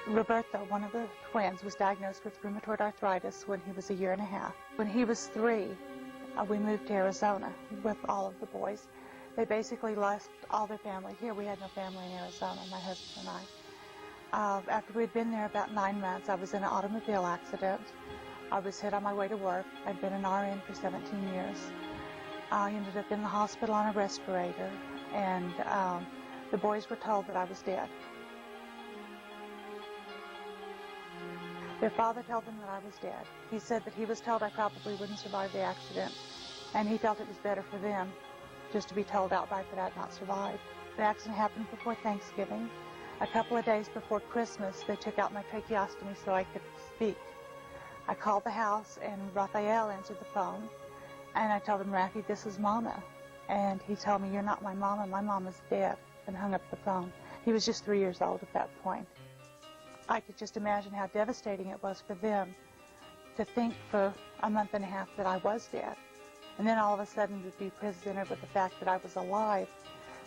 Roberto, one of the twins, was diagnosed with rheumatoid arthritis when he was a year and a half. When he was 3, we moved to Arizona with all of the boys. They basically left all their family here. We had no family in Arizona, my husband and I. After we'd been there about 9 months, I was in an automobile accident. I was hit on my way to work. I'd been an RN for 17 years. I ended up in the hospital on a respirator, and the boys were told that I was dead. Their father told them that I was dead. He said that he was told I probably wouldn't survive the accident, and he felt it was better for them just to be told outright that I'd not survived. The accident happened before Thanksgiving. A couple of days before Christmas, they took out my tracheostomy so I could speak. I called the house, and Raphael answered the phone, and I told him, Rafi, this is Mama. And he told me, you're not my mama, my mama's dead, and hung up the phone. He was just 3 years old at that point. I could just imagine how devastating it was for them to think for a month and a half that I was dead. And then all of a sudden to be presented with the fact that I was alive,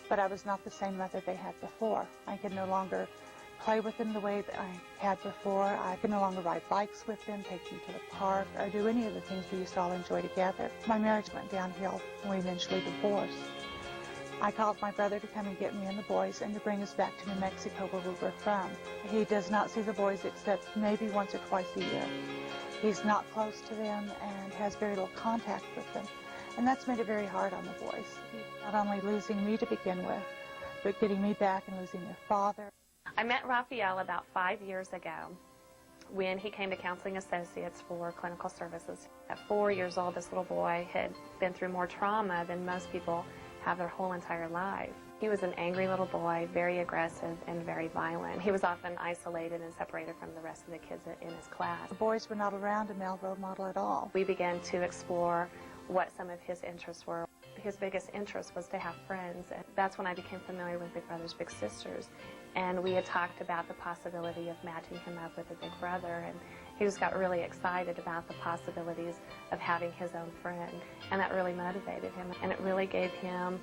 but I was not the same mother they had before. I could no longer play with them the way that I had before. I could no longer ride bikes with them, take them to the park, or do any of the things we used to all enjoy together. My marriage went downhill, and we eventually divorced. I called my brother to come and get me and the boys and to bring us back to New Mexico, where we were from. He does not see the boys except maybe once or twice a year. He's not close to them and has very little contact with them. And that's made it very hard on the boys. Not only losing me to begin with, but getting me back and losing their father. I met Raphael about 5 years ago when he came to Counseling Associates for clinical services. At 4 years old, this little boy had been through more trauma than most people have their whole entire life. He was an angry little boy, very aggressive and very violent. He was often isolated and separated from the rest of the kids in his class. The boys were not around a male role model at all. We began to explore what some of his interests were. His biggest interest was to have friends, and that's when I became familiar with Big Brothers Big Sisters. And we had talked about the possibility of matching him up with a big brother, and he just got really excited about the possibilities of having his own friend, and that really motivated him, and it really gave him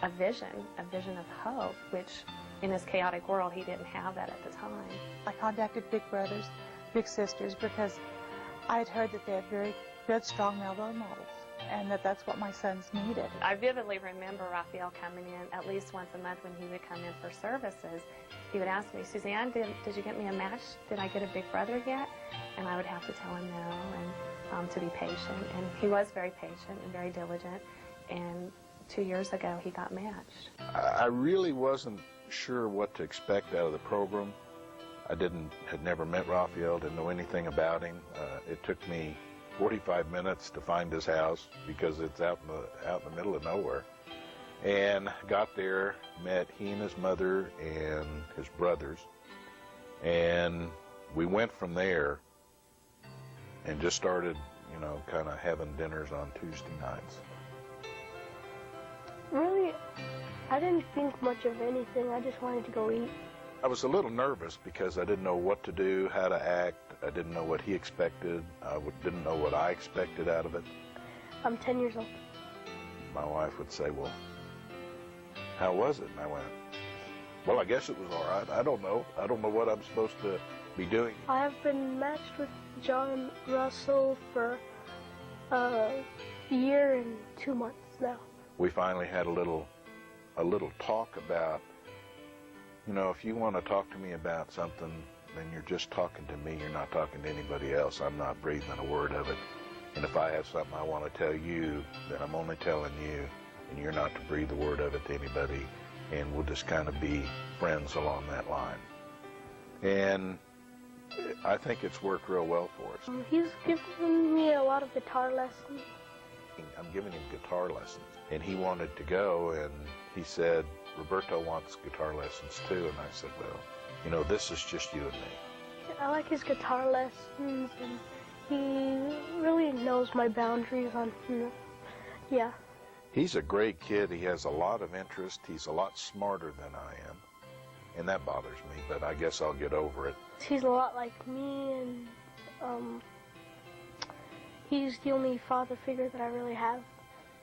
a vision of hope, which in his chaotic world he didn't have that at the time. I contacted Big Brothers Big Sisters because I had heard that they had very good, strong male role models, and that's what my sons needed. I vividly remember Raphael coming in at least once a month when he would come in for services. He would ask me, Suzanne, did you get me a match? Did I get a big brother yet? And I would have to tell him no, and to be patient. And he was very patient and very diligent, and 2 years ago he got matched. I really wasn't sure what to expect out of the program. I had never met Raphael, didn't know anything about him. It took me 45 minutes to find his house because it's out in the middle of nowhere. And got there, met he and his mother and his brothers, and we went from there and just started, kind of having dinners on Tuesday nights. Really, I didn't think much of anything. I just wanted to go eat. I was a little nervous because I didn't know what to do, how to act. I didn't know what he expected. I didn't know what I expected out of it. I'm 10 years old. My wife would say, well, how was it? And I went, well, I guess it was all right. I don't know. I don't know what I'm supposed to be doing. I have been matched with John Russell for a year and 2 months now. We finally had a little talk about, if you want to talk to me about something, then you're just talking to me. You're not talking to anybody else. I'm not breathing a word of it. And if I have something I want to tell you, then I'm only telling you, and you're not to breathe a word of it to anybody, and we'll just kind of be friends along that line. And I think it's worked real well for us. He's given me a lot of guitar lessons. I'm giving him guitar lessons, and he wanted to go, and he said, Roberto wants guitar lessons too, and I said, well, this is just you and me. I like his guitar lessons, and he really knows my boundaries on, yeah. He's a great kid. He has a lot of interest. He's a lot smarter than I am, and that bothers me, but I guess I'll get over it. He's a lot like me, and he's the only father figure that I really have.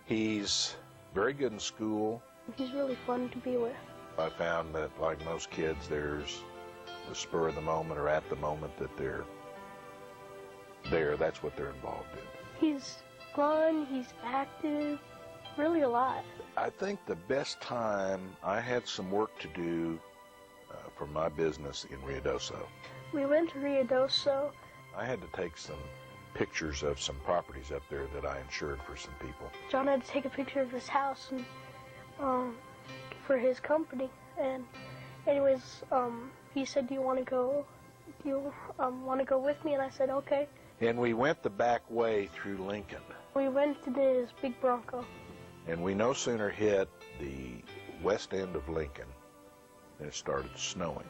He's very good in school. He's really fun to be with. I found that, like most kids, there's the spur of the moment or at the moment that they're there. That's what they're involved in. He's fun, he's active, really a lot. I think the best time, I had some work to do for my business in Ruidoso. We went to Ruidoso. I had to take some pictures of some properties up there that I insured for some people. John had to take a picture of his house and for his company. And anyways, he said, "Do you want to go? Do you want to go with me?" And I said, "Okay." And we went the back way through Lincoln. We went to this big Bronco. And we no sooner hit the west end of Lincoln than it started snowing.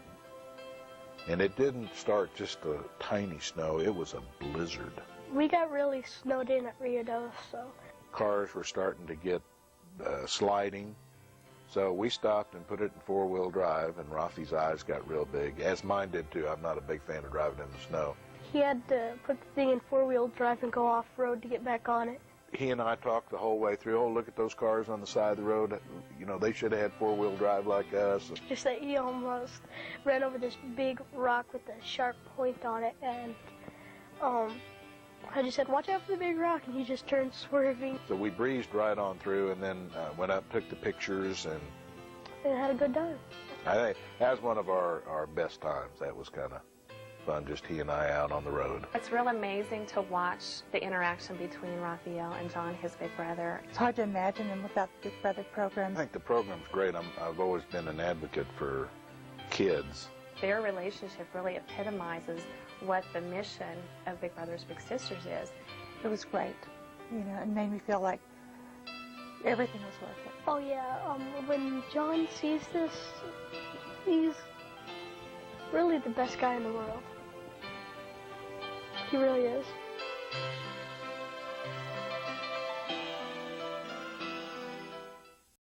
And it didn't start just a tiny snow, it was a blizzard. We got really snowed in at Ruidoso. Cars were starting to get sliding. So we stopped and put it in four-wheel drive, and Rafi's eyes got real big, as mine did too. I'm not a big fan of driving in the snow. He had to put the thing in four-wheel drive and go off-road to get back on it. He and I talked the whole way through, "Oh, look at those cars on the side of the road. You know, they should have had four-wheel drive like us." Just that he almost ran over this big rock with a sharp point on it, and I just said, "Watch out for the big rock," and he just turned swerving. So we breezed right on through, and then went up, took the pictures, and had a good time. I think that was one of our best times. That was kind of fun, just he and I out on the road. It's real amazing to watch the interaction between Raphael and John, his big brother. It's hard to imagine them without the Big Brother program. I think the program's great. I've always been an advocate for kids. Their relationship really epitomizes what the mission of Big Brothers Big Sisters is. It was great. You know, it made me feel like everything was worth it. Oh yeah, when John sees this, he's really the best guy in the world. He really is.